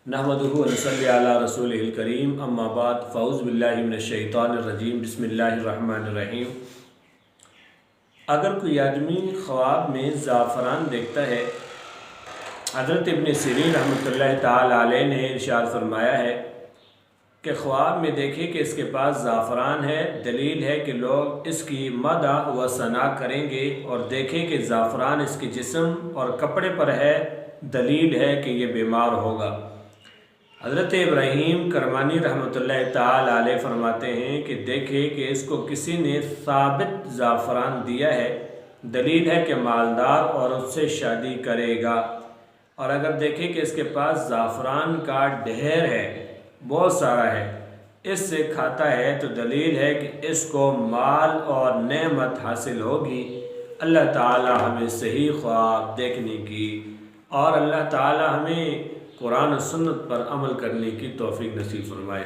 नहमदुहु व नसल्ली अला रसूलिहिल करीम अम्मा बाद फ़ऊज़ बिल्लाहि मिनश्शैतानिर्रजीम बिस्मिल्लाहिर्रहमानिर्रहीम। अगर कोई आदमी ख्वाब में ज़ाफ़रान देखता है, हज़रत इब्न सिरीन रहमतुल्लाहि ताला अलैह ने इरशाद फरमाया है कि ख्वाब में देखे कि इसके पास ज़ाफ़रान है, दलील है कि लोग इसकी मदह व सना करेंगे, और देखे कि ज़ाफ़रान इसके जिस्म और कपड़े पर है, दलील है कि ये बीमार होगा। हज़रत इब्राहीम करमानी रहमतुल्लाहि ताला अलैह फरमाते हैं कि देखे कि इसको किसी ने साबित ज़ाफ़रान दिया है, दलील है कि मालदार और उससे शादी करेगा। और अगर देखे कि इसके पास ज़ाफ़रान का ढेर है, बहुत सारा है, इससे खाता है, तो दलील है कि इसको माल और नेमत हासिल होगी। अल्लाह ताला हमें सही ख्वाब देखने की और अल्लाह ताला हमें कुरान और सुन्नत पर अमल करने की तौफीक नसीब फरमाए।